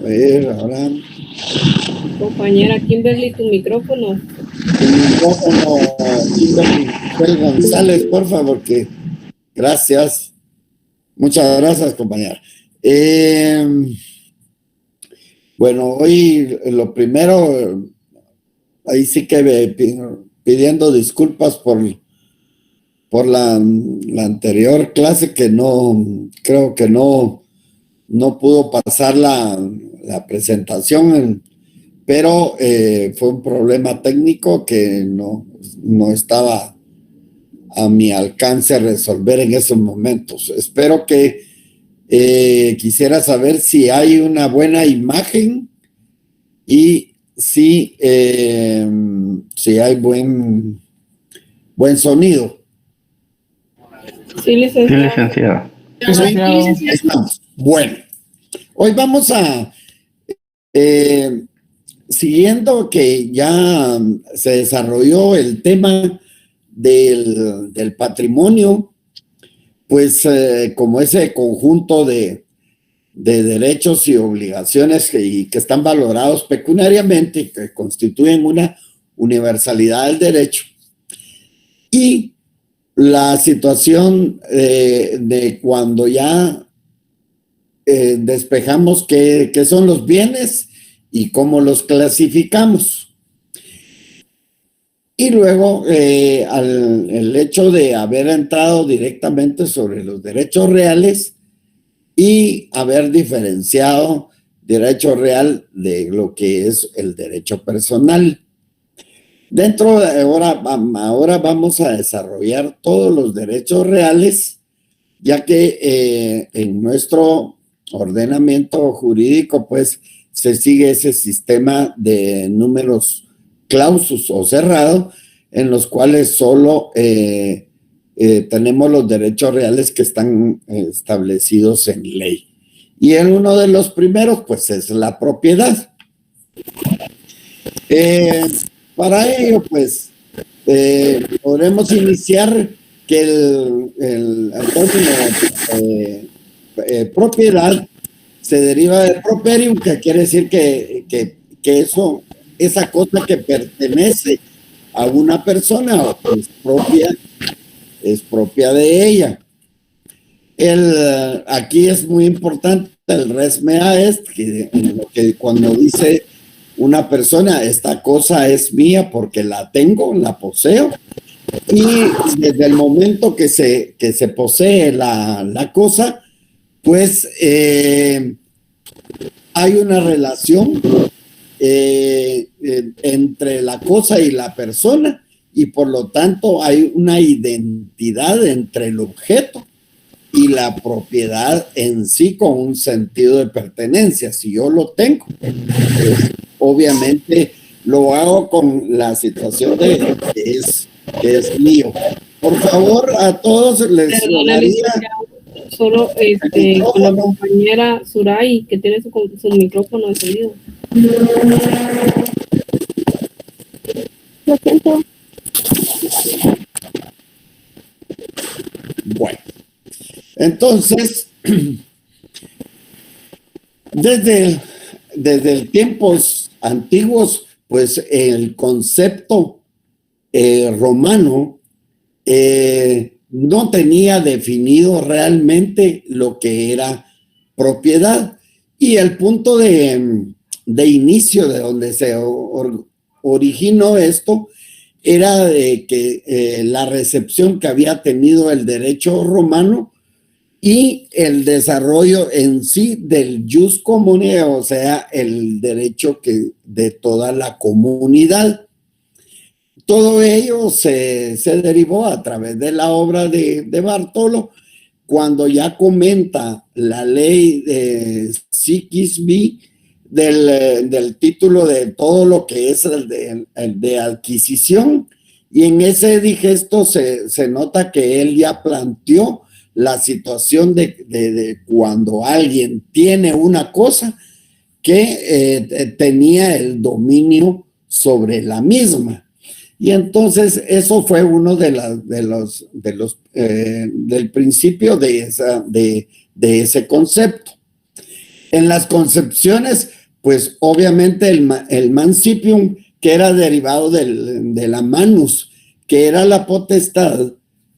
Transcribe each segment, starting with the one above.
A ver, ahora. Compañera Kimberly, tu micrófono. Kimberly González, por favor, que gracias. Muchas gracias, compañera. Bueno, hoy lo primero, ahí sí que pidiendo disculpas por la anterior clase que creo que no pudo pasar la presentación, pero fue un problema técnico que no estaba a mi alcance resolver en esos momentos. Espero que quisiera saber si hay una buena imagen y si hay buen sonido. Sí, licenciado. Sí, licenciado. Estamos. Bueno, hoy vamos a, siguiendo que ya se desarrolló el tema del patrimonio, pues como ese conjunto de derechos y obligaciones que están valorados pecuniariamente y que constituyen una universalidad del derecho. Y la situación de cuando ya despejamos qué son los bienes y cómo los clasificamos. Y luego el hecho de haber entrado directamente sobre los derechos reales y haber diferenciado derecho real de lo que es el derecho personal. Dentro de ahora vamos a desarrollar todos los derechos reales, ya que en nuestro ordenamiento jurídico pues se sigue ese sistema de números clausus o cerrado, en los cuales solo tenemos los derechos reales que están establecidos en ley. Y uno de los primeros pues es la propiedad. Para ello pues podremos iniciar que el término propiedad se deriva de properium, que quiere decir que esa cosa que pertenece a una persona es propia de ella. Aquí es muy importante el res mea est, que cuando dice una persona, esta cosa es mía porque la tengo, la poseo, y desde el momento que se posee la cosa, pues hay una relación entre la cosa y la persona, y por lo tanto hay una identidad entre el objeto y la propiedad en sí, con un sentido de pertenencia. Si yo lo tengo, pues, obviamente lo hago con la situación de que es mío. Por favor, a todos les rogaría... Solo con la compañera Suray, que tiene su micrófono encendido. Lo siento. Bueno, entonces, desde tiempos antiguos, pues el concepto romano no tenía definido realmente lo que era propiedad, y el punto de inicio de donde se originó esto era de que la recepción que había tenido el derecho romano y el desarrollo en sí del jus communis, o sea, el derecho de toda la comunidad. Todo ello se derivó a través de la obra de Bartolo, cuando ya comenta la ley de Sigisbee del título de todo lo que es el de adquisición, y en ese digesto se nota que él ya planteó la situación de cuando alguien tiene una cosa que tenía el dominio sobre la misma. Y entonces eso fue uno del principio de ese concepto. En las concepciones, pues obviamente el mancipium, que era derivado de la manus, que era la potestad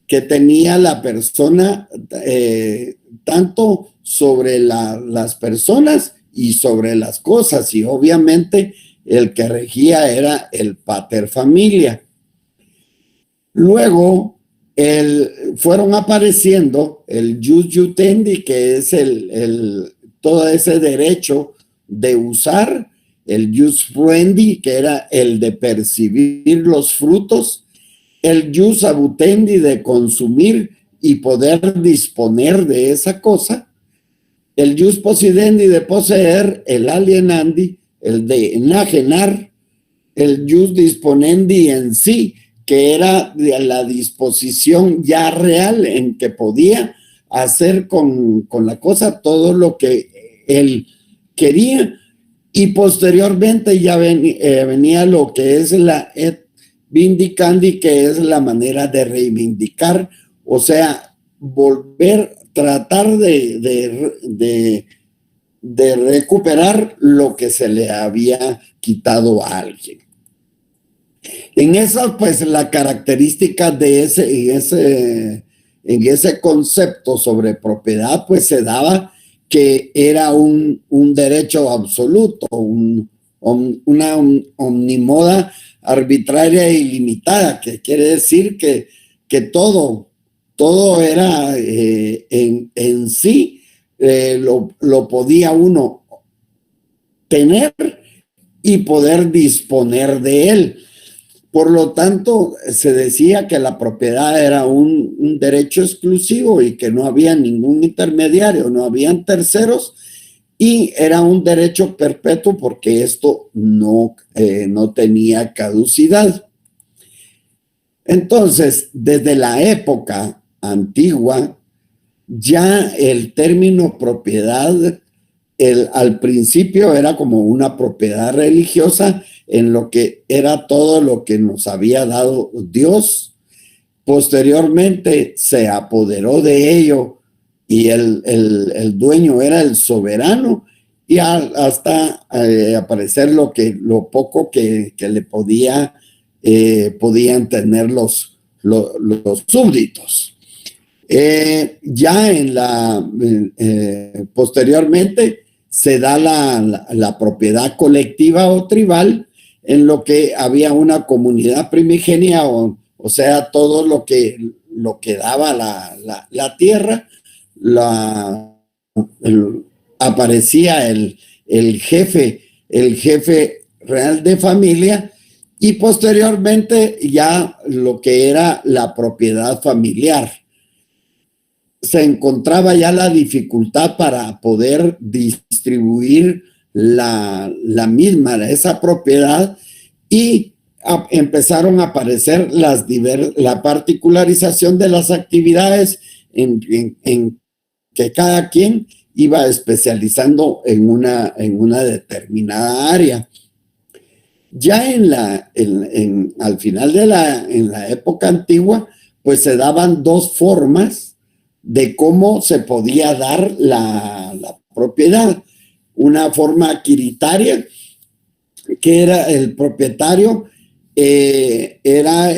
que tenía la persona tanto sobre las personas y sobre las cosas, y obviamente el que regía era el pater familia. Luego fueron apareciendo el jus iutendi, que es todo ese derecho de usar, el jus fruendi, que era el de percibir los frutos, el jus abutendi, de consumir y poder disponer de esa cosa, el jus possidendi, de poseer, el alienandi, el de enajenar, el jus disponendi en sí, que era de la disposición ya real en que podía hacer con la cosa todo lo que él quería, y posteriormente ya venía lo que es la et vindicandi, que es la manera de reivindicar, o sea, tratar de recuperar lo que se le había quitado a alguien. En esa, pues, la característica de en ese concepto sobre propiedad, pues se daba que era un derecho absoluto, una omnimoda arbitraria e ilimitada, que quiere decir que todo era en sí, lo podía uno tener y poder disponer de él. Por lo tanto, se decía que la propiedad era un derecho exclusivo y que no había ningún intermediario, no habían terceros, y era un derecho perpetuo porque esto no tenía caducidad. Entonces, desde la época antigua, ya el término propiedad, al principio era como una propiedad religiosa en lo que era todo lo que nos había dado Dios. Posteriormente se apoderó de ello y el dueño era el soberano, y hasta aparecer lo poco que le podían tener los súbditos. Ya posteriormente se da la propiedad colectiva o tribal, en lo que había una comunidad primigenia, o sea, todo lo que daba la tierra, aparecía el jefe real de familia, y posteriormente ya lo que era la propiedad familiar. Se encontraba ya la dificultad para poder distribuir esa propiedad, y empezaron a aparecer la particularización de las actividades en que cada quien iba especializando en una determinada área. Ya al final en la época antigua, pues se daban dos formas de cómo se podía dar la propiedad. Una forma adquiritaria, que era el propietario, era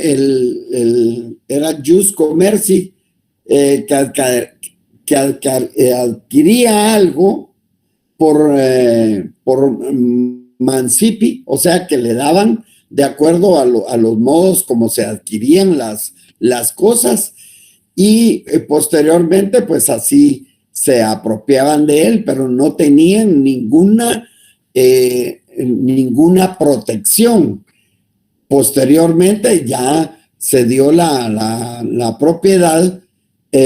jus commerci, que adquiría algo por mancipi, o sea, que le daban de acuerdo a los modos como se adquirían las cosas, y posteriormente pues así se apropiaban de él, pero no tenían ninguna protección. Posteriormente ya se dio la propiedad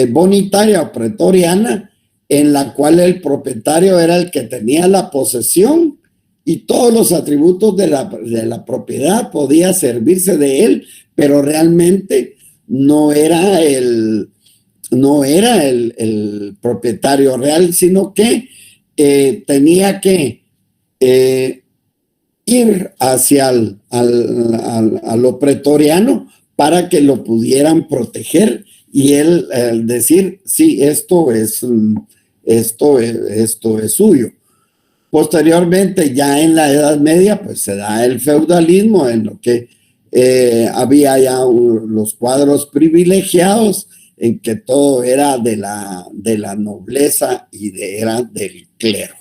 bonitaria o pretoriana, en la cual el propietario era el que tenía la posesión y todos los atributos de la propiedad, podía servirse de él, pero realmente no era el propietario real, sino que tenía que ir hacia lo pretoriano para que lo pudieran proteger, y él decir, sí, esto es suyo. Posteriormente, ya en la Edad Media, pues se da el feudalismo, en lo que había ya los cuadros privilegiados, en que todo era de la nobleza y era del clero.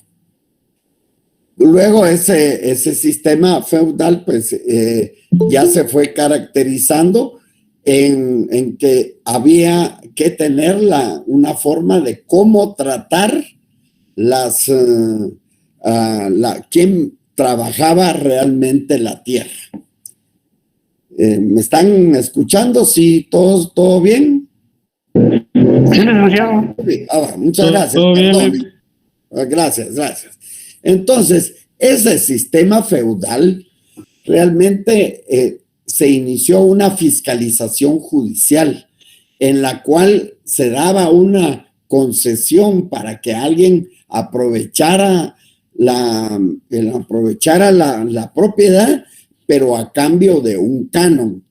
Luego ese sistema feudal pues ya se fue caracterizando en que había que tener una forma de cómo tratar quien trabajaba realmente la tierra. ¿Me están escuchando? ¿Sí? ¿Todo bien? Sí, licenciado. Muchas gracias. Todo bien. Gracias. Entonces, ese sistema feudal realmente se inició una fiscalización judicial en la cual se daba una concesión para que alguien aprovechara la propiedad, pero a cambio de un canon,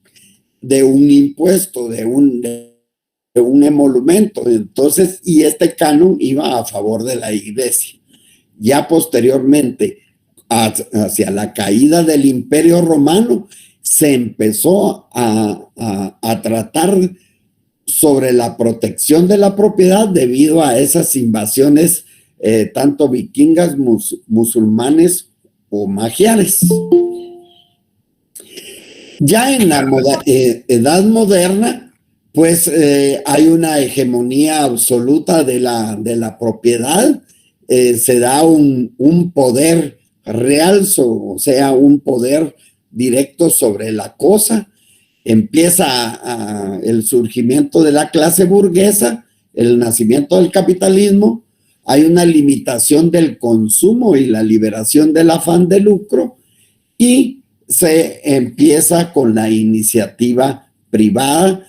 de un impuesto, de un emolumento. Entonces, y este canon iba a favor de la iglesia. Ya posteriormente, hacia la caída del Imperio Romano, se empezó a tratar sobre la protección de la propiedad debido a esas invasiones tanto vikingas, musulmanes o magiares. Ya en la edad moderna, pues hay una hegemonía absoluta de la propiedad, se da un poder real, o sea, un poder directo sobre la cosa. Empieza el surgimiento de la clase burguesa, el nacimiento del capitalismo, hay una limitación del consumo y la liberación del afán de lucro, y se empieza con la iniciativa privada,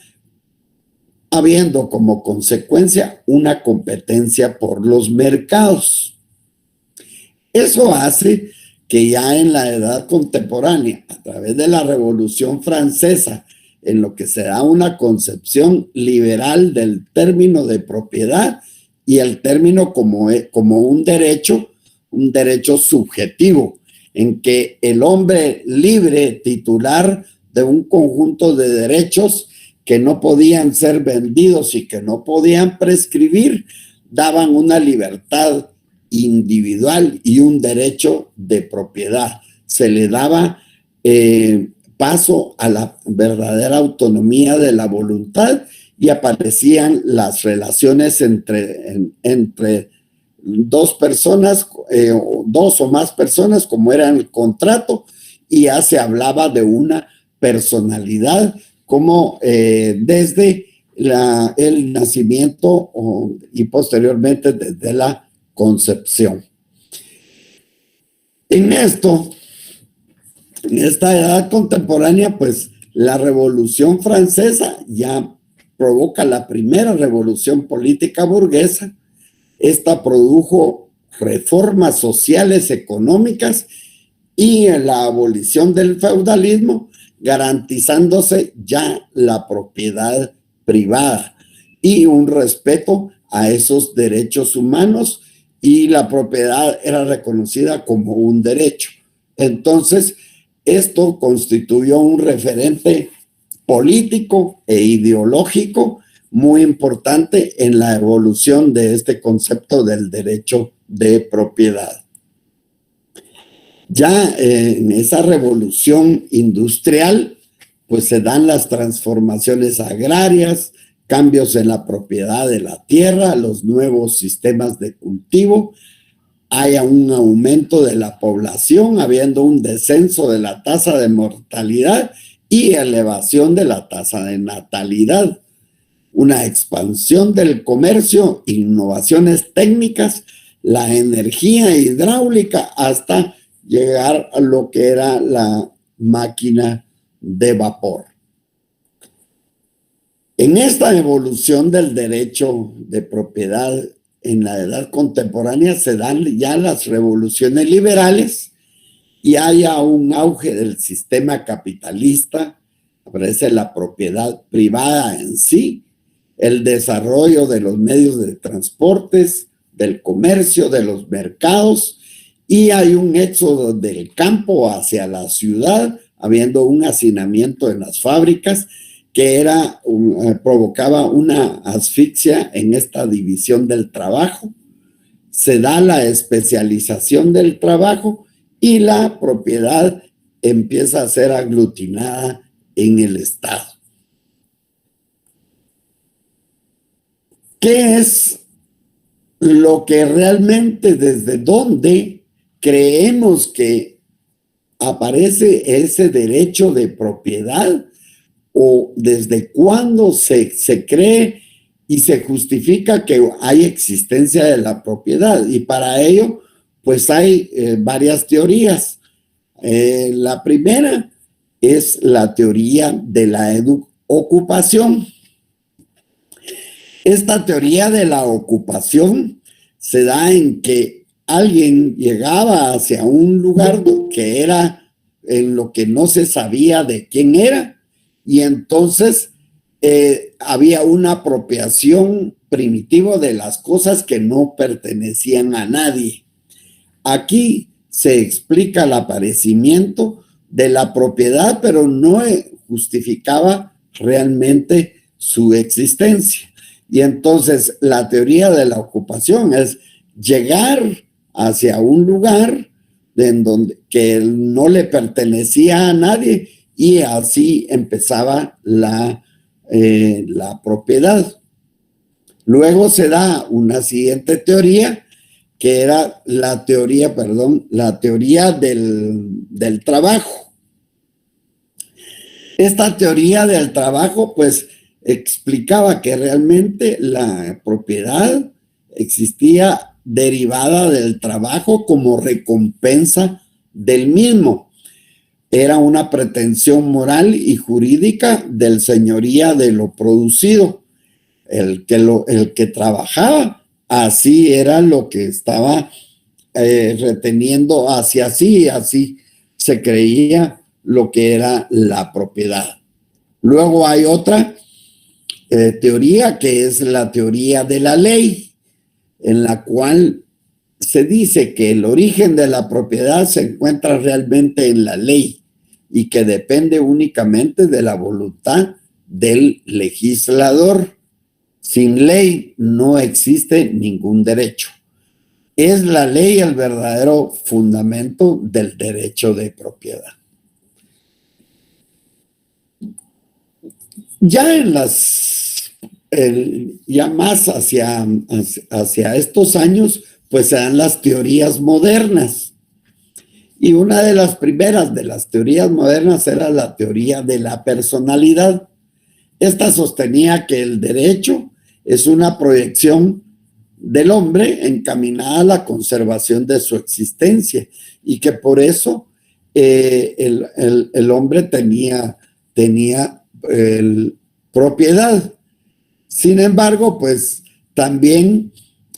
habiendo como consecuencia una competencia por los mercados. Eso hace que ya en la edad contemporánea, a través de la Revolución Francesa, en lo que se da una concepción liberal del término de propiedad y el término como un derecho subjetivo, en que el hombre libre, titular de un conjunto de derechos que no podían ser vendidos y que no podían prescribir, daban una libertad individual y un derecho de propiedad. Se le daba paso a la verdadera autonomía de la voluntad y aparecían las relaciones entre dos personas, dos o más personas, como era el contrato, y ya se hablaba de una personalidad como desde el nacimiento y posteriormente desde la concepción. En esta edad contemporánea, pues la Revolución Francesa ya provoca la primera revolución política burguesa. Esta produjo reformas sociales, económicas y la abolición del feudalismo, garantizándose ya la propiedad privada y un respeto a esos derechos humanos, y la propiedad era reconocida como un derecho. Entonces, esto constituyó un referente político e ideológico muy importante en la evolución de este concepto del derecho de propiedad. Ya en esa revolución industrial, pues se dan las transformaciones agrarias, cambios en la propiedad de la tierra, los nuevos sistemas de cultivo, hay un aumento de la población, habiendo un descenso de la tasa de mortalidad y elevación de la tasa de natalidad, una expansión del comercio, innovaciones técnicas, la energía hidráulica, hasta llegar a lo que era la máquina de vapor. En esta evolución del derecho de propiedad en la edad contemporánea se dan ya las revoluciones liberales y hay un auge del sistema capitalista, aparece la propiedad privada en sí, el desarrollo de los medios de transportes, del comercio, de los mercados, y hay un éxodo del campo hacia la ciudad, habiendo un hacinamiento en las fábricas que provocaba una asfixia en esta división del trabajo. Se da la especialización del trabajo y la propiedad empieza a ser aglutinada en el Estado. ¿Qué es lo que realmente, desde dónde creemos que aparece ese derecho de propiedad, o desde cuándo se cree y se justifica que hay existencia de la propiedad? Y para ello, pues hay varias teorías. La primera es la teoría de la ocupación. Esta teoría de la ocupación se da en que alguien llegaba hacia un lugar que era en lo que no se sabía de quién era, y entonces había una apropiación primitiva de las cosas que no pertenecían a nadie. Aquí se explica el aparecimiento de la propiedad, pero no justificaba realmente su existencia. Y entonces la teoría de la ocupación es llegar hacia un lugar en donde que no le pertenecía a nadie, y así empezaba la propiedad. Luego se da una siguiente teoría, que era la teoría del trabajo. Esta teoría del trabajo, pues, explicaba que realmente la propiedad existía derivada del trabajo como recompensa del mismo. Era una pretensión moral y jurídica del señoría de lo producido. El que trabajaba, así era lo que estaba reteniendo hacia sí, así se creía lo que era la propiedad. Luego hay otra teoría, que es la teoría de la ley, en la cual se dice que el origen de la propiedad se encuentra realmente en la ley y que depende únicamente de la voluntad del legislador. Sin ley no existe ningún derecho. Es la ley el verdadero fundamento del derecho de propiedad. Ya ya más hacia estos años, pues se dan las teorías modernas. Y una de las primeras de las teorías modernas era la teoría de la personalidad. Esta sostenía que el derecho es una proyección del hombre encaminada a la conservación de su existencia, y que por eso el hombre tenía propiedad. Sin embargo, pues también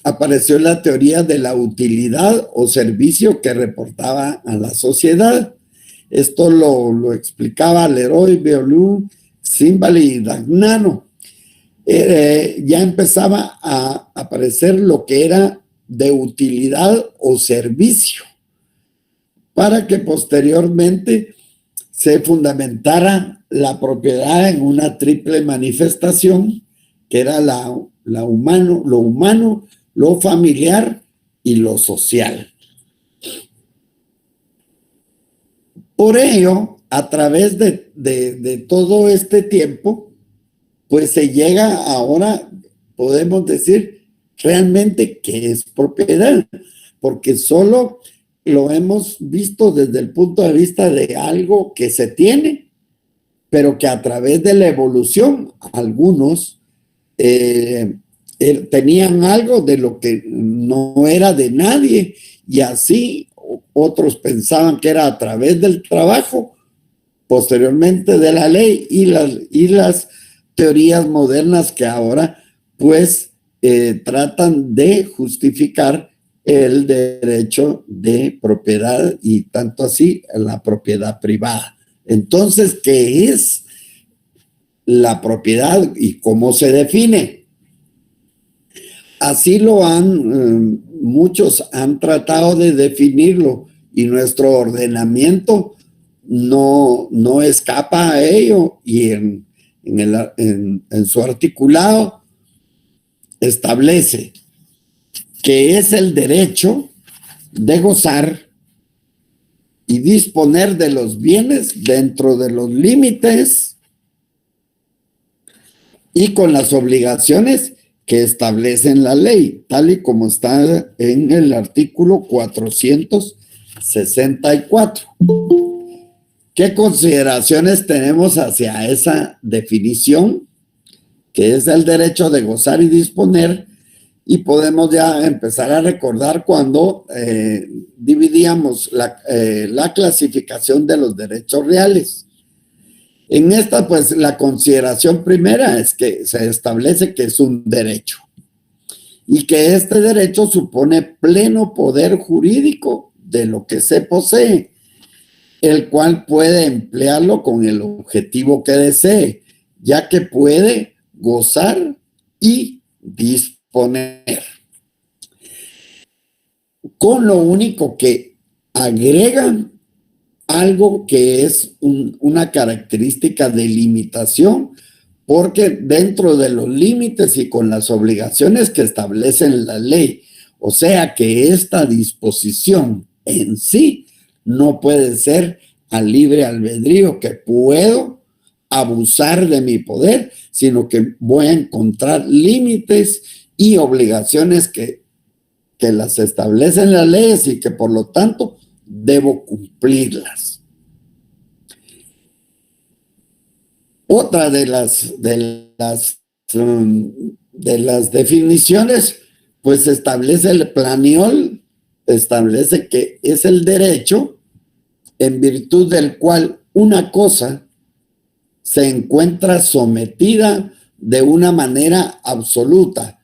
apareció la teoría de la utilidad o servicio que reportaba a la sociedad. Esto lo explicaba Leroy, Beaulieu, Simbali y Dagnano. Ya empezaba a aparecer lo que era de utilidad o servicio, para que posteriormente se fundamentara la propiedad en una triple manifestación, que era lo humano, lo familiar y lo social. Por ello, a través de todo este tiempo, pues se llega ahora, podemos decir, realmente qué es propiedad, porque solo lo hemos visto desde el punto de vista de algo que se tiene, pero que a través de la evolución, algunos tenían algo de lo que no era de nadie, y así otros pensaban que era a través del trabajo, posteriormente de la ley, y las teorías modernas que ahora pues tratan de justificar el derecho de propiedad, y tanto así la propiedad privada. Entonces, ¿qué es la propiedad y cómo se define? Así lo han muchos han tratado de definirlo y nuestro ordenamiento no escapa a ello, y en su articulado establece que es el derecho de gozar y disponer de los bienes dentro de los límites y con las obligaciones que establecen la ley, tal y como está en el artículo 464. ¿Qué consideraciones tenemos hacia esa definición, que es el derecho de gozar y disponer? Y podemos ya empezar a recordar cuando dividíamos la clasificación de los derechos reales. En esta, pues, la consideración primera es que se establece que es un derecho y que este derecho supone pleno poder jurídico de lo que se posee, el cual puede emplearlo con el objetivo que desee, ya que puede gozar y disponer. Con lo único que agregan algo que es una característica de limitación, porque dentro de los límites y con las obligaciones que establecen la ley, o sea que esta disposición en sí no puede ser a libre albedrío, que puedo abusar de mi poder, sino que voy a encontrar límites y obligaciones que las establecen las leyes y que por lo tanto debo cumplirlas. Otra de las definiciones, pues establece el planiol, establece que es el derecho en virtud del cual una cosa se encuentra sometida de una manera absoluta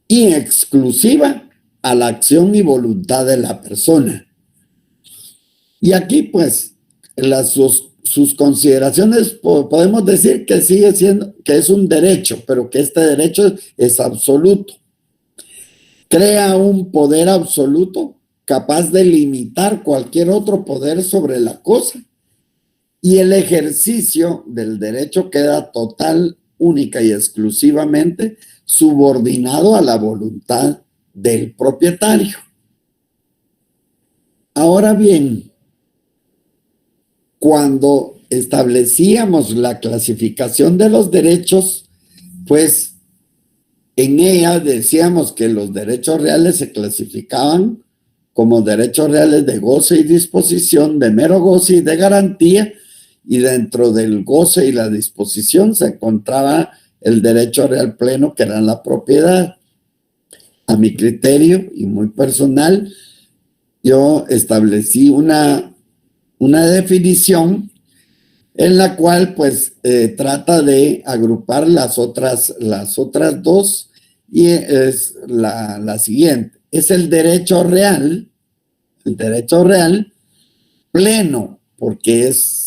y exclusiva a la acción y voluntad de la persona. Y aquí, pues, sus consideraciones, podemos decir que sigue siendo, que es un derecho, pero que este derecho es absoluto. Crea un poder absoluto capaz de limitar cualquier otro poder sobre la cosa, y el ejercicio del derecho queda total, única y exclusivamente subordinado a la voluntad del propietario. Ahora bien, cuando establecíamos la clasificación de los derechos, pues en ella decíamos que los derechos reales se clasificaban como derechos reales de goce y disposición, de mero goce y de garantía, y dentro del goce y la disposición se encontraba el derecho real pleno, que era la propiedad. A mi criterio y muy personal, yo establecí una definición en la cual pues trata de agrupar las otras dos, y es la siguiente: es el derecho real pleno, porque es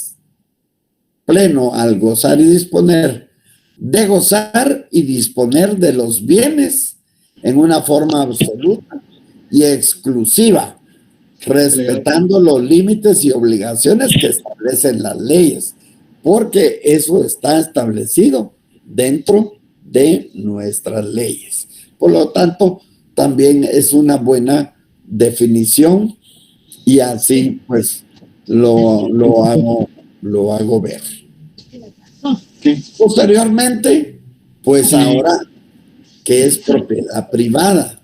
pleno al gozar y disponer, de gozar y disponer de los bienes en una forma absoluta y exclusiva, respetando los límites y obligaciones que establecen las leyes, porque eso está establecido dentro de nuestras leyes. Por lo tanto, también es una buena definición, y así pues lo hago ver. Posteriormente, pues ahora, ¿qué es propiedad privada?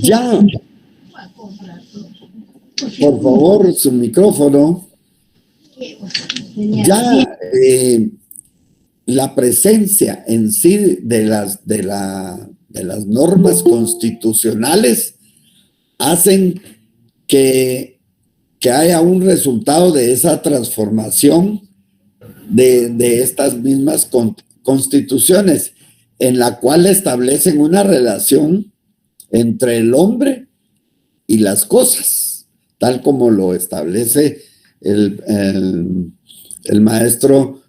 Ya, por favor, su micrófono. Ya la presencia en sí de las normas constitucionales hacen que haya un resultado de esa transformación de estas mismas constituciones, en la cual establecen una relación entre el hombre y las cosas, tal como lo establece el maestro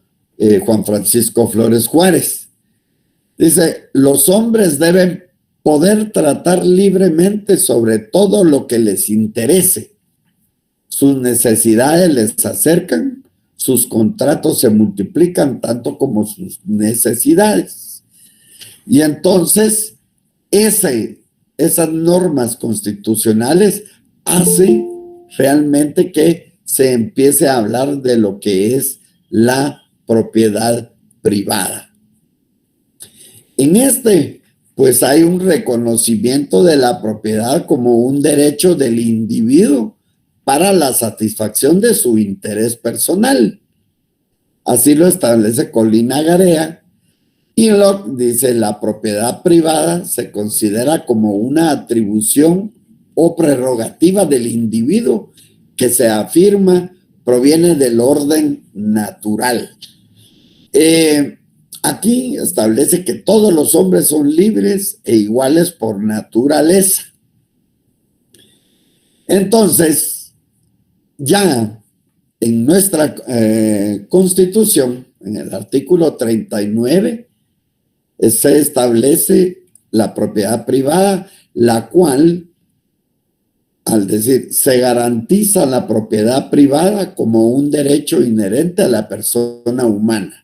Juan Francisco Flores Juárez. Dice: los hombres deben poder tratar libremente sobre todo lo que les interese. Sus necesidades les acercan, sus contratos se multiplican tanto como sus necesidades. Y entonces, esas normas constitucionales hacen realmente que se empiece a hablar de lo que es la propiedad privada. En pues hay un reconocimiento de la propiedad como un derecho del individuo para la satisfacción de su interés personal. Así lo establece Colina Garea. Y Locke dice, la propiedad privada se considera como una atribución o prerrogativa del individuo que se afirma proviene del orden natural. Aquí establece que todos los hombres son libres e iguales por naturaleza. Entonces, ya en nuestra Constitución, en el artículo 39, se establece la propiedad privada, la cual, al decir, se garantiza la propiedad privada como un derecho inherente a la persona humana.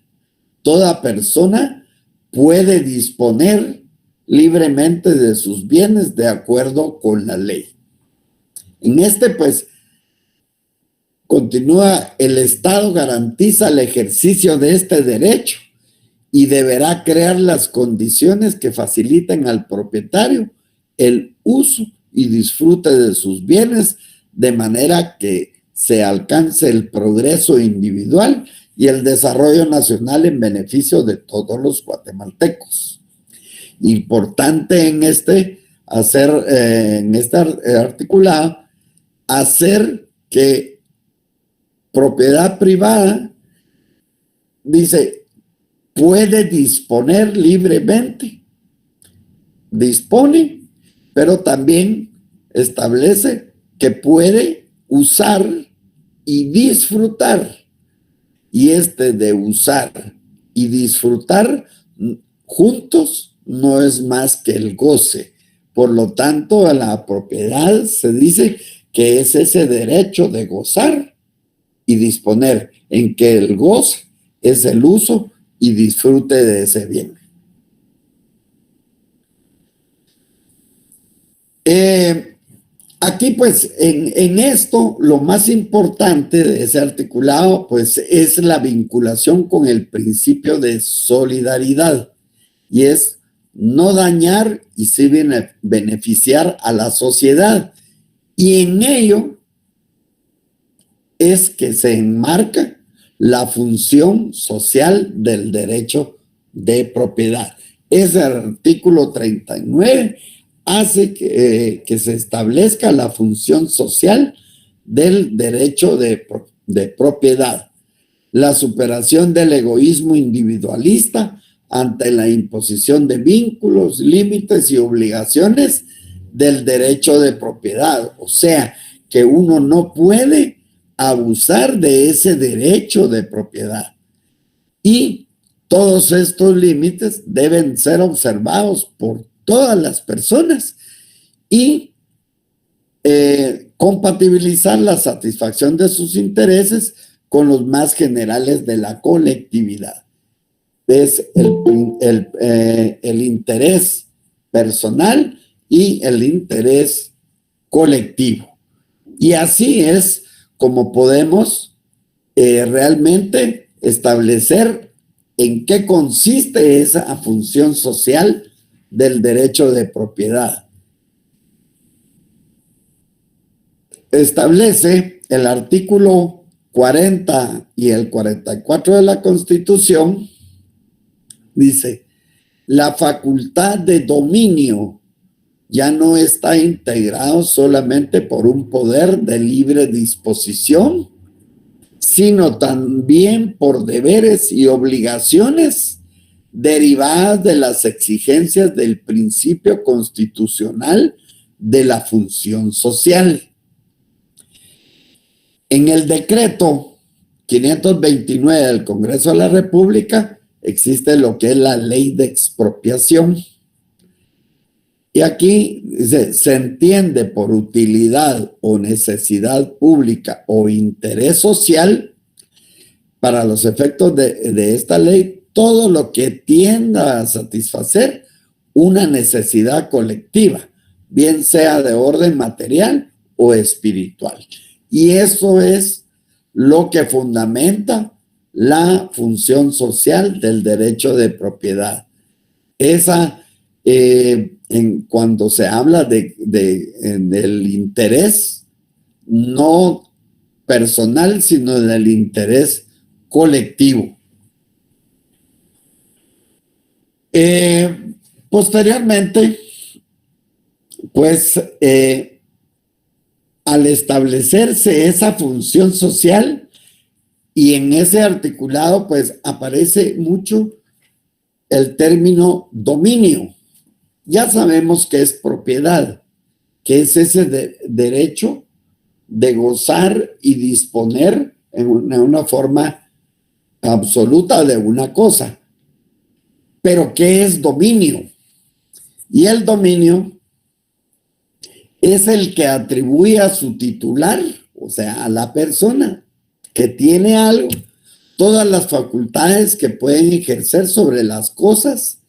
Toda persona puede disponer libremente de sus bienes de acuerdo con la ley. En pues, continúa, el Estado garantiza el ejercicio de este derecho y deberá crear las condiciones que faciliten al propietario el uso y disfrute de sus bienes de manera que se alcance el progreso individual y el desarrollo nacional en beneficio de todos los guatemaltecos. Importante en articulado, hacer que propiedad privada, dice, puede disponer libremente, dispone, pero también establece que puede usar y disfrutar. Y de usar y disfrutar juntos no es más que el goce. Por lo tanto, a la propiedad se dice que es ese derecho de gozar y disponer, en que el goce es el uso y disfrute de ese bien. Aquí, pues, en esto, lo más importante de ese articulado, pues, es la vinculación con el principio de solidaridad, y es no dañar y sí beneficiar a la sociedad. Y en ello es que se enmarca la función social del derecho de propiedad. Ese artículo 39 hace que se establezca la función social del derecho de propiedad, la superación del egoísmo individualista ante la imposición de vínculos, límites y obligaciones del derecho de propiedad. O sea, que uno no puede abusar de ese derecho de propiedad. Y todos estos límites deben ser observados por todas las personas y compatibilizar la satisfacción de sus intereses con los más generales de la colectividad. Es el interés personal y el interés colectivo. Y así es como podemos realmente establecer en qué consiste esa función social del derecho de propiedad. Establece el artículo 40 y el 44 de la Constitución, dice, la facultad de dominio ya no está integrado solamente por un poder de libre disposición, sino también por deberes y obligaciones derivadas de las exigencias del principio constitucional de la función social. En el decreto 529 del Congreso de la República existe lo que es la ley de expropiación. Y aquí se entiende por utilidad o necesidad pública o interés social para los efectos de esta ley todo lo que tienda a satisfacer una necesidad colectiva, bien sea de orden material o espiritual. Y eso es lo que fundamenta la función social del derecho de propiedad. Esa, cuando se habla del interés no personal, sino del interés colectivo. Posteriormente, pues, al establecerse esa función social y en ese articulado, pues aparece mucho el término dominio. Ya sabemos que es propiedad, que es ese derecho de gozar y disponer en una forma absoluta de una cosa. Pero ¿qué es dominio? Y el dominio es el que atribuye a su titular, o sea, a la persona que tiene algo, todas las facultades que pueden ejercer sobre las cosas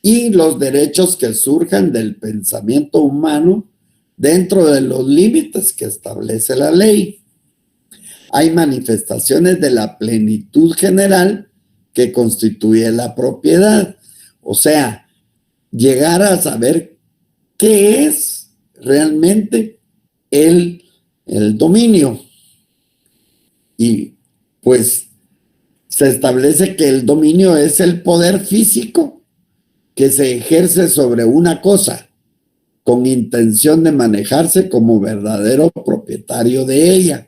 y los derechos que surjan del pensamiento humano dentro de los límites que establece la ley. Hay manifestaciones de la plenitud general que constituye la propiedad. O sea, llegar a saber qué es realmente el dominio. Y pues se establece que el dominio es el poder físico que se ejerce sobre una cosa con intención de manejarse como verdadero propietario de ella.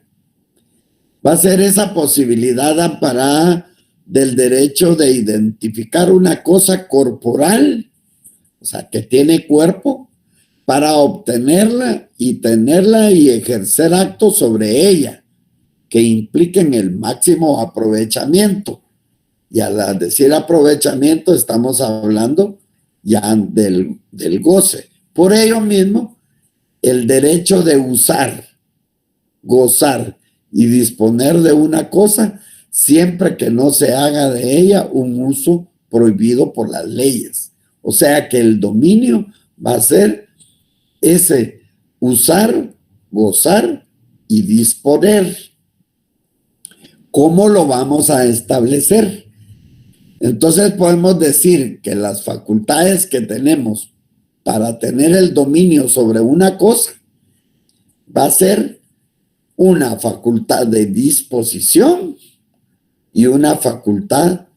Va a ser esa posibilidad amparada del derecho de identificar una cosa corporal, o sea, que tiene cuerpo, para obtenerla y tenerla y ejercer actos sobre ella que impliquen el máximo aprovechamiento. Y al decir aprovechamiento estamos hablando ya del goce. Por ello mismo, el derecho de usar, gozar y disponer de una cosa siempre que no se haga de ella un uso prohibido por las leyes. O sea que el dominio va a ser ese usar, gozar y disponer. ¿Cómo lo vamos a establecer? Entonces podemos decir que las facultades que tenemos para tener el dominio sobre una cosa va a ser una facultad de disposición y una facultad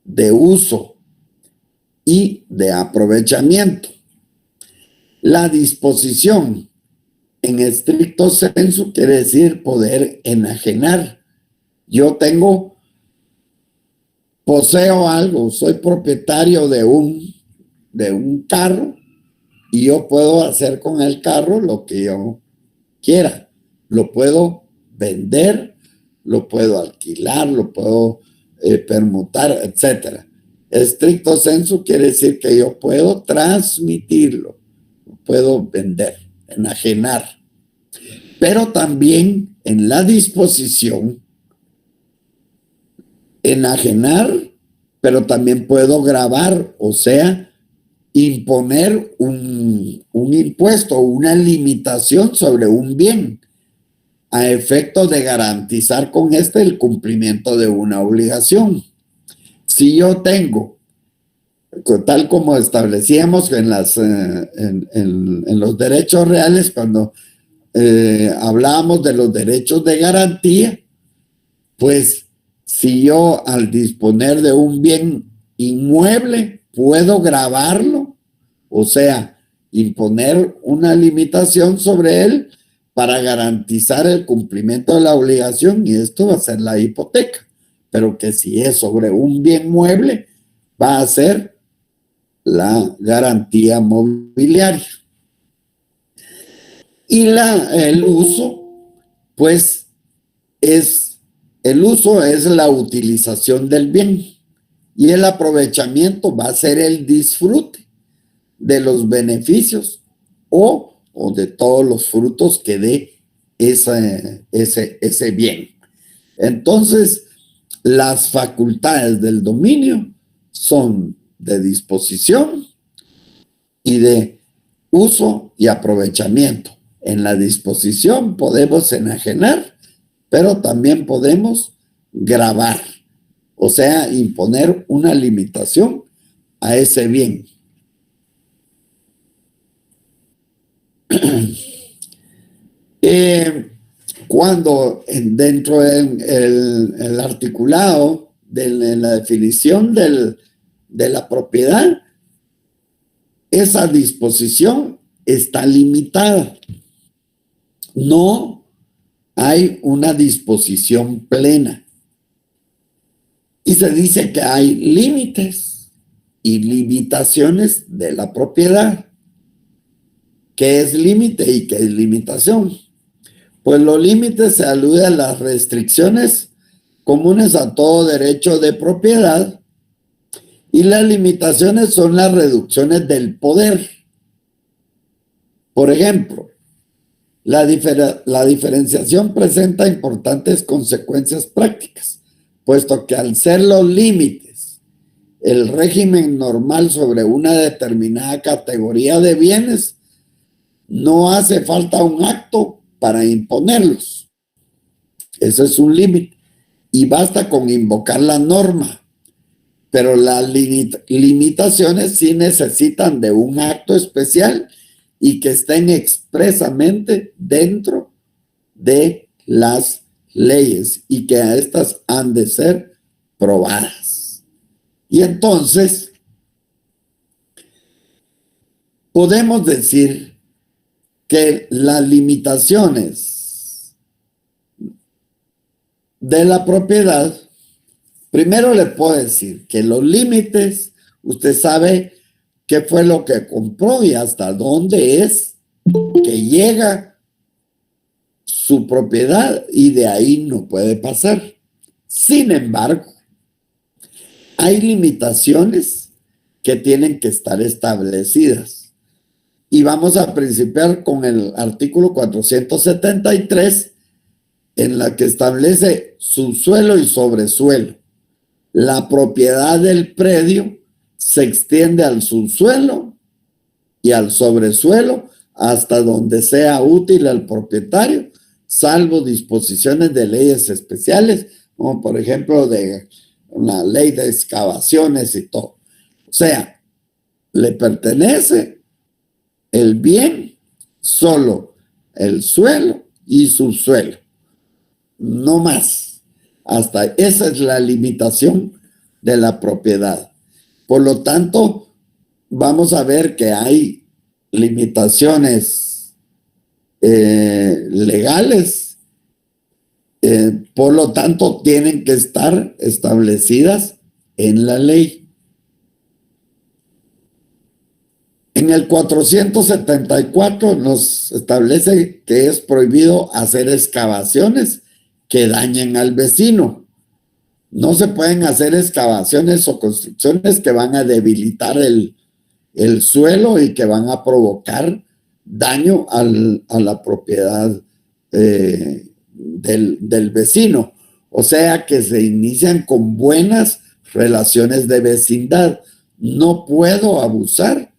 de uso y de aprovechamiento. La disposición en estricto sensu quiere decir poder enajenar. Yo poseo algo, soy propietario de un carro y yo puedo hacer con el carro lo que yo quiera. Lo puedo vender, lo puedo alquilar, lo puedo permutar, etc. Estricto sensu quiere decir que yo puedo transmitirlo, lo puedo vender, enajenar. Pero también en la disposición, enajenar, pero también puedo gravar, o sea, imponer un impuesto, una limitación sobre un bien, a efecto de garantizar con el cumplimiento de una obligación. Si yo tengo, tal como establecíamos en los derechos reales, cuando hablábamos de los derechos de garantía, pues si yo al disponer de un bien inmueble puedo gravarlo, o sea, imponer una limitación sobre él para garantizar el cumplimiento de la obligación, y esto va a ser la hipoteca, pero que si es sobre un bien mueble va a ser la garantía mobiliaria. Y el uso, pues el uso es la utilización del bien y el aprovechamiento va a ser el disfrute de los beneficios o de todos los frutos que dé ese bien. Entonces, las facultades del dominio son de disposición y de uso y aprovechamiento. En la disposición podemos enajenar, pero también podemos gravar, o sea, imponer una limitación a ese bien. Cuando dentro del articulado, en la definición de la propiedad, esa disposición está limitada. No hay una disposición plena. Y se dice que hay límites y limitaciones de la propiedad. ¿Qué es límite y qué es limitación? Pues los límites se alude a las restricciones comunes a todo derecho de propiedad y las limitaciones son las reducciones del poder. Por ejemplo, la diferenciación presenta importantes consecuencias prácticas, puesto que al ser los límites el régimen normal sobre una determinada categoría de bienes, no hace falta un acto para imponerlos. Eso es un límite. Y basta con invocar la norma. Pero las limitaciones sí necesitan de un acto especial y que estén expresamente dentro de las leyes y que a estas han de ser probadas. Y entonces, podemos decir que las limitaciones de la propiedad, primero le puedo decir que los límites, usted sabe qué fue lo que compró y hasta dónde es que llega su propiedad y de ahí no puede pasar. Sin embargo, hay limitaciones que tienen que estar establecidas. Y vamos a principiar con el artículo 473, en la que establece subsuelo y sobresuelo. La propiedad del predio se extiende al subsuelo y al sobresuelo hasta donde sea útil al propietario, salvo disposiciones de leyes especiales, como por ejemplo de una ley de excavaciones y todo. O sea, le pertenece el bien, solo el suelo y subsuelo, no más. Hasta esa es la limitación de la propiedad. Por lo tanto, vamos a ver que hay limitaciones legales, por lo tanto, tienen que estar establecidas en la ley. En el 474 nos establece que es prohibido hacer excavaciones que dañen al vecino. No se pueden hacer excavaciones o construcciones que van a debilitar el suelo y que van a provocar daño a la propiedad del vecino. O sea que se inician con buenas relaciones de vecindad. No puedo abusar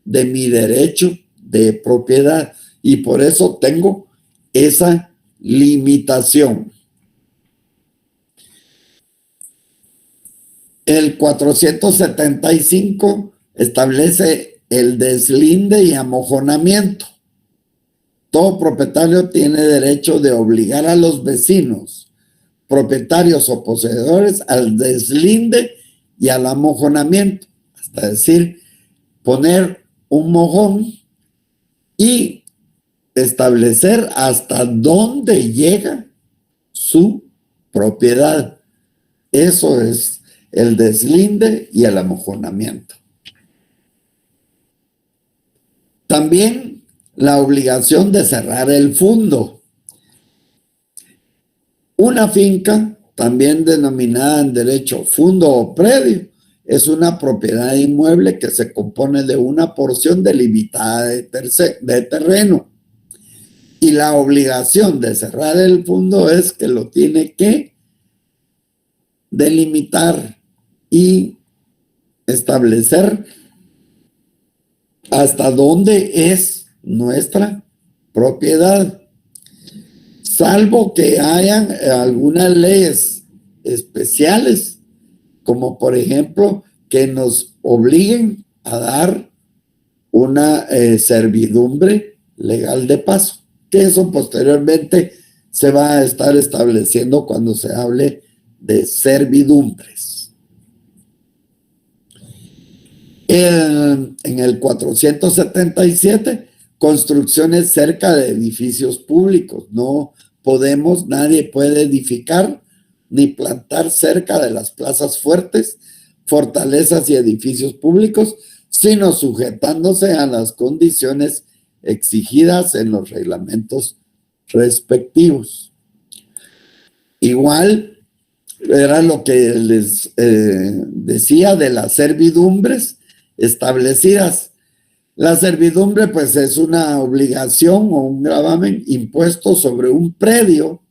de mi derecho de propiedad y por eso tengo esa limitación. El 475 establece el deslinde y amojonamiento. Todo propietario tiene derecho de obligar a los vecinos, propietarios o poseedores al deslinde y al amojonamiento, hasta decir, poner un mojón y establecer hasta dónde llega su propiedad. Eso es el deslinde y el amojonamiento. También la obligación de cerrar el fundo. Una finca, también denominada en derecho fundo o predio, es una propiedad inmueble que se compone de una porción delimitada de terreno. Y la obligación de cerrar el fondo es que lo tiene que delimitar y establecer hasta dónde es nuestra propiedad, salvo que hayan algunas leyes especiales, como por ejemplo que nos obliguen a dar una servidumbre legal de paso, que eso posteriormente se va a estar estableciendo cuando se hable de servidumbres. En el 477, construcciones cerca de edificios públicos. No podemos, nadie puede edificar ni plantar cerca de las plazas fuertes, fortalezas y edificios públicos, sino sujetándose a las condiciones exigidas en los reglamentos respectivos. Igual era lo que les decía de las servidumbres establecidas. La servidumbre pues es una obligación o un gravamen impuesto sobre un predio,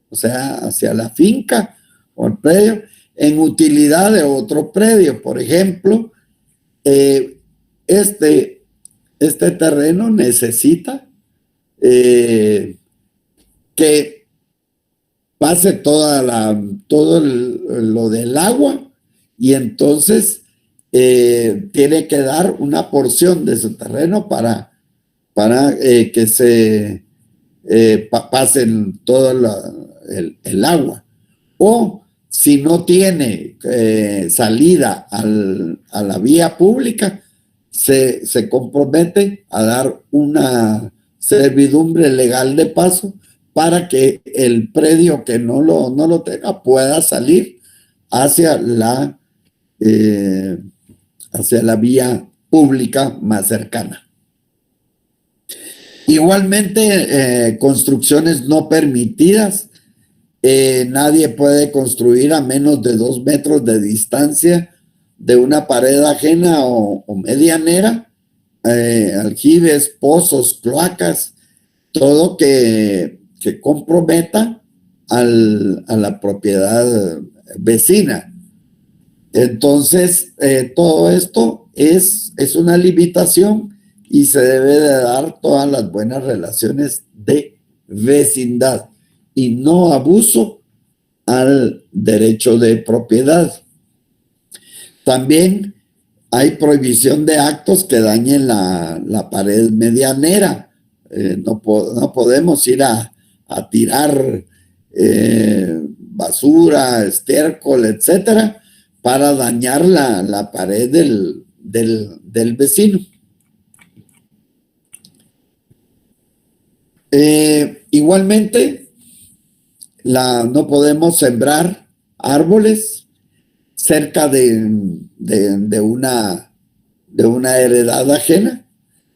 o sea, hacia la finca o el predio, en utilidad de otro predio. Por ejemplo, este terreno necesita que pase todo lo del agua, y entonces tiene que dar una porción de su terreno para que se pasen todo el agua. O si no tiene salida a la vía pública, se compromete a dar una servidumbre legal de paso para que el predio que no lo tenga pueda salir hacia la vía pública más cercana. Igualmente, construcciones no permitidas. Nadie puede construir a menos de 2 metros de distancia de una pared ajena o medianera, aljibes, pozos, cloacas, todo que comprometa a la propiedad vecina. Entonces, todo esto es una limitación y se debe de dar todas las buenas relaciones de vecindad y no abuso al derecho de propiedad. También hay prohibición de actos que dañen la pared medianera. No podemos ir a tirar basura, estiércol, etcétera, para dañar la pared del vecino. Igualmente, no podemos sembrar árboles cerca de una heredad ajena,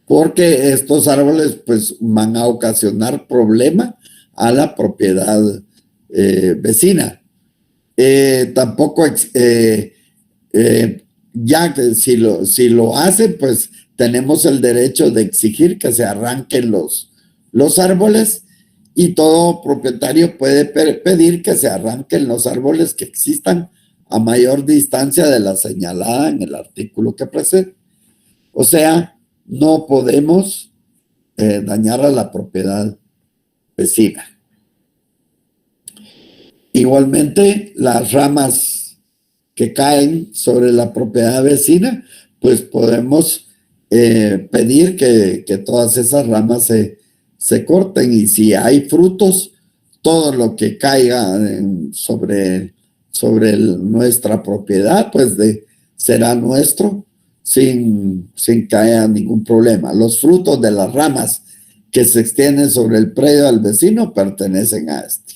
porque estos árboles pues van a ocasionar problema a la propiedad vecina. Tampoco ya que si lo hacen, pues tenemos el derecho de exigir que se arranquen los árboles, y todo propietario puede pedir que se arranquen los árboles que existan a mayor distancia de la señalada en el artículo que precede. O sea, no podemos dañar a la propiedad vecina. Igualmente, las ramas que caen sobre la propiedad vecina, pues podemos pedir que todas esas ramas se corten, y si hay frutos, todo lo que caiga sobre nuestra propiedad, pues será nuestro sin que haya ningún problema. Los frutos de las ramas que se extienden sobre el predio del vecino pertenecen a este.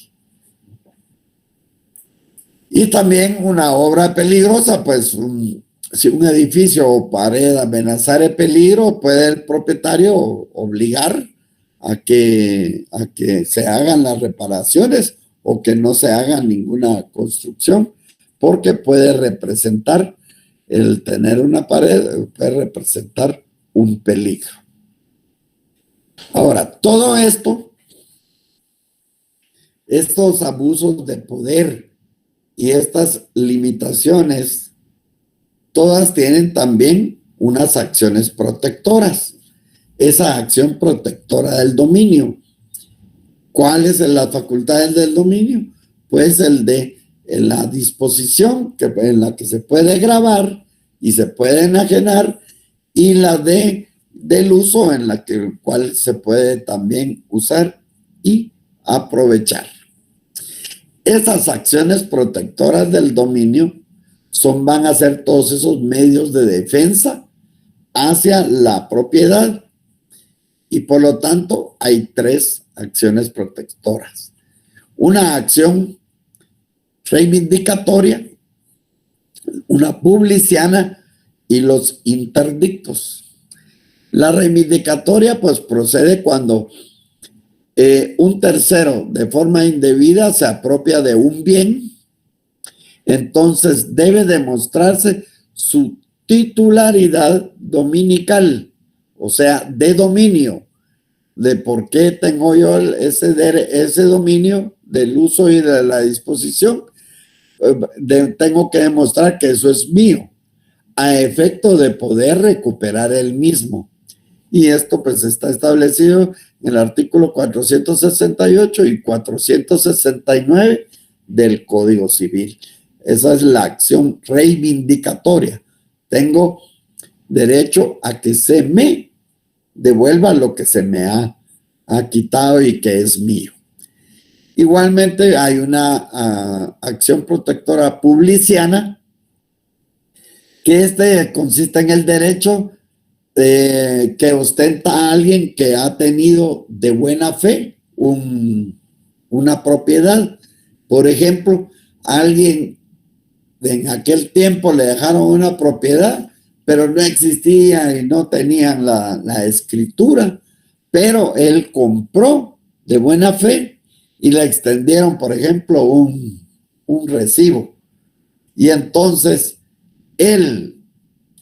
Y también una obra peligrosa, pues si un edificio o pared amenazara el peligro, puede el propietario obligar a que se hagan las reparaciones o que no se haga ninguna construcción, porque puede representar el tener una pared puede representar un peligro. Ahora, todo esto, estos abusos de poder y estas limitaciones, todas tienen también unas acciones protectoras. Esa acción protectora del dominio. ¿Cuáles son las facultades del dominio? Pues el de la disposición en la que se puede grabar y se puede enajenar, y la del uso en la cual se puede también usar y aprovechar. Esas acciones protectoras del dominio van a ser todos esos medios de defensa hacia la propiedad, y por lo tanto hay 3 acciones protectoras. Una acción reivindicatoria, una publiciana y los interdictos. La reivindicatoria pues procede cuando un tercero de forma indebida se apropia de un bien, entonces debe demostrarse su titularidad dominical, o sea, de dominio, de por qué tengo yo ese dominio del uso y de la disposición. Tengo que demostrar que eso es mío, a efecto de poder recuperar el mismo. Y esto pues está establecido en el artículo 468 y 469 del Código Civil. Esa es la acción reivindicatoria. Tengo derecho a que se me devuelva lo que se me ha quitado y que es mío. Igualmente hay una acción protectora publiciana, que consiste en el derecho que ostenta a alguien que ha tenido de buena fe una propiedad. Por ejemplo, alguien en aquel tiempo le dejaron una propiedad, pero no existía y no tenían la escritura, pero él compró de buena fe y le extendieron, por ejemplo, un recibo. Y entonces él,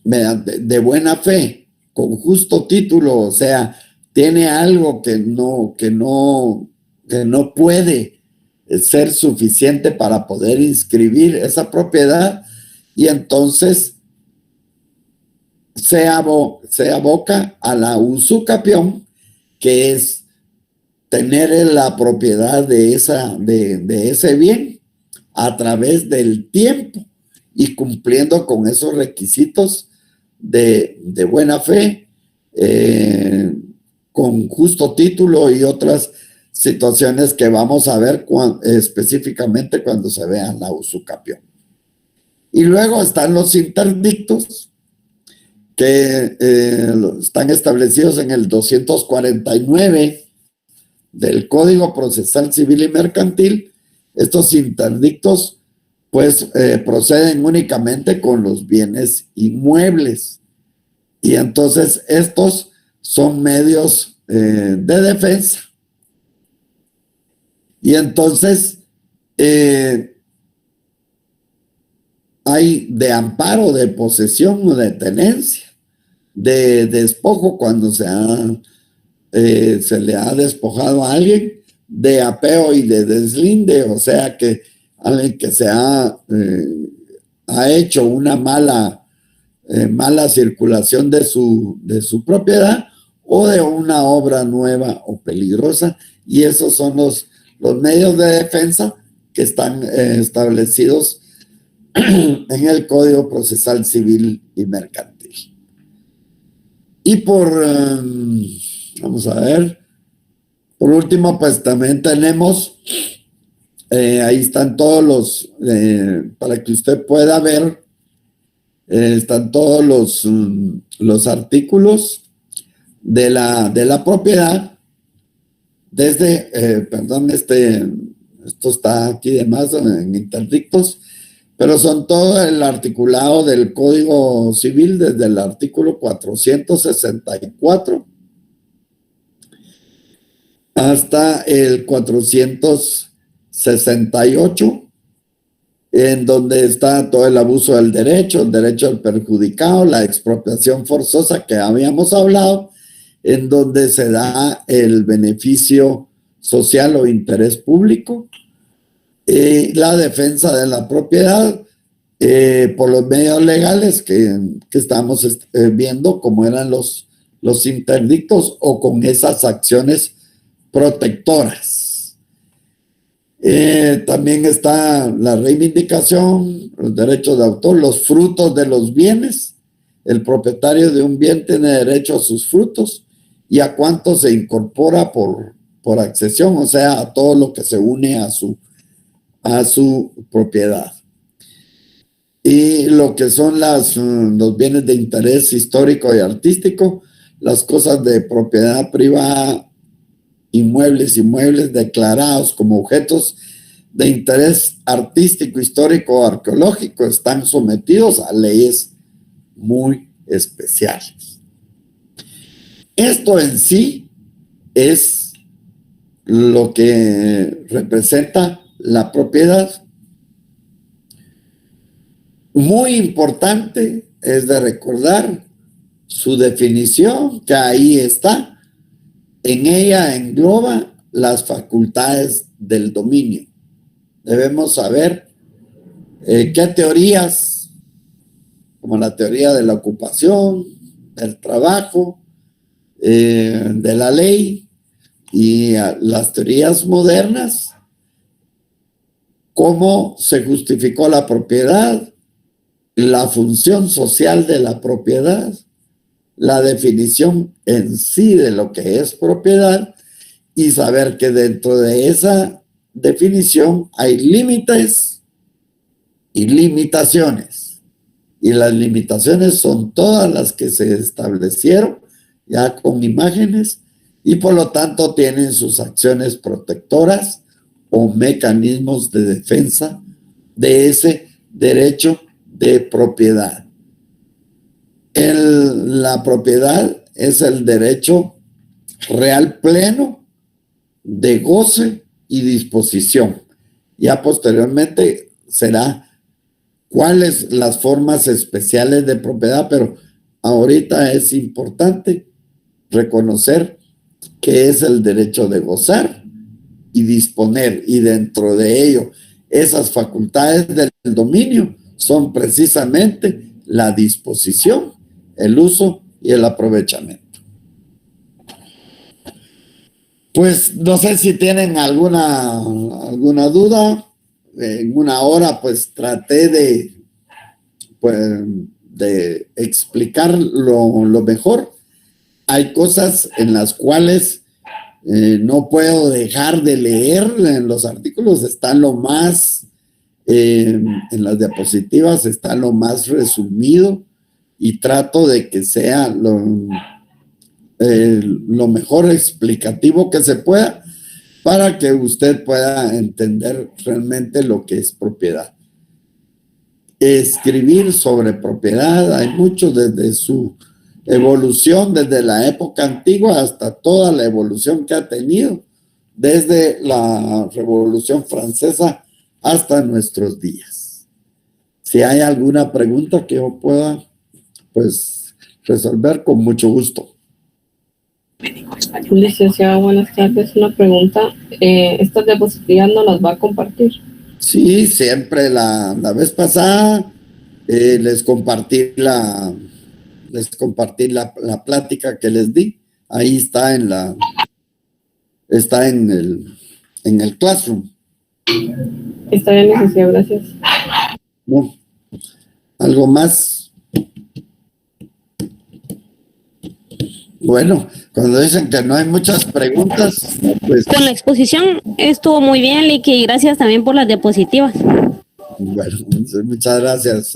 de buena fe, con justo título, o sea, tiene algo que no puede ser suficiente para poder inscribir esa propiedad, y entonces se aboca a la usucapión, que es tener la propiedad de ese bien a través del tiempo y cumpliendo con esos requisitos de buena fe, con justo título y otras situaciones que vamos a ver específicamente cuando se vea la usucapión. Y luego están los interdictos, que están establecidos en el 249 del Código Procesal Civil y Mercantil. Estos interdictos pues proceden únicamente con los bienes inmuebles, y entonces estos son medios de defensa. Y entonces hay de amparo, de posesión o de tenencia, de despojo cuando se le ha despojado a alguien, de apeo y de deslinde, o sea que alguien que se ha hecho una mala circulación de su propiedad, o de una obra nueva o peligrosa. Y esos son los medios de defensa que están establecidos en el Código Procesal Civil y Mercantil. Y vamos a ver, por último, pues también tenemos, ahí están todos los, para que usted pueda ver, están todos los artículos de la propiedad, desde, perdón, esto está aquí de más en interdictos, pero son todo el articulado del Código Civil, desde el artículo 464 hasta el 468, en donde está todo el abuso del derecho, el derecho del perjudicado, la expropiación forzosa que habíamos hablado, en donde se da el beneficio social o interés público, la defensa de la propiedad por los medios legales que estamos viendo, como eran los interdictos o con esas acciones protectoras. También está la reivindicación, los derechos de autor, los frutos de los bienes. El propietario de un bien tiene derecho a sus frutos y a cuánto se incorpora por accesión, o sea, a todo lo que se une a su propiedad. Y lo que son los bienes de interés histórico y artístico, las cosas de propiedad privada, inmuebles declarados como objetos de interés artístico, histórico o arqueológico, están sometidos a leyes muy especiales. Esto en sí es lo que representa la propiedad. Muy importante es de recordar su definición, que ahí está. En ella engloba las facultades del dominio. Debemos saber qué teorías, como la teoría de la ocupación, del trabajo, de la ley y las teorías modernas, cómo se justificó la propiedad, la función social de la propiedad, la definición en sí de lo que es propiedad y saber que dentro de esa definición hay límites y limitaciones. Y las limitaciones son todas las que se establecieron ya con imágenes y por lo tanto tienen sus acciones protectoras o mecanismos de defensa de ese derecho de propiedad. La propiedad es el derecho real pleno de goce y disposición. Ya posteriormente será cuáles las formas especiales de propiedad, pero ahorita es importante reconocer que es el derecho de gozar y disponer, y dentro de ello esas facultades del dominio son precisamente la disposición, el uso y el aprovechamiento. Pues no sé si tienen alguna duda. En una hora pues traté de explicar lo mejor. Hay cosas en las cuales no puedo dejar de leer. En los artículos está lo más, en las diapositivas está lo más resumido y trato de que sea lo mejor explicativo que se pueda para que usted pueda entender realmente lo que es propiedad. Escribir sobre propiedad hay mucho desde su evolución, desde la época antigua hasta toda la evolución que ha tenido, desde la Revolución Francesa hasta nuestros días. Si hay alguna pregunta que yo pueda pues resolver, con mucho gusto. Licenciado, buenas tardes. Una pregunta. ¿Estas diapositivas no las va a compartir? Sí, siempre. La vez pasada les compartí la plática que les di. Ahí está en el Classroom. Está bien, licenciado, gracias. Bueno, ¿algo más? Bueno, cuando dicen que no hay muchas preguntas, pues... Con la exposición estuvo muy bien, Licky, y gracias también por las diapositivas. Bueno, muchas gracias.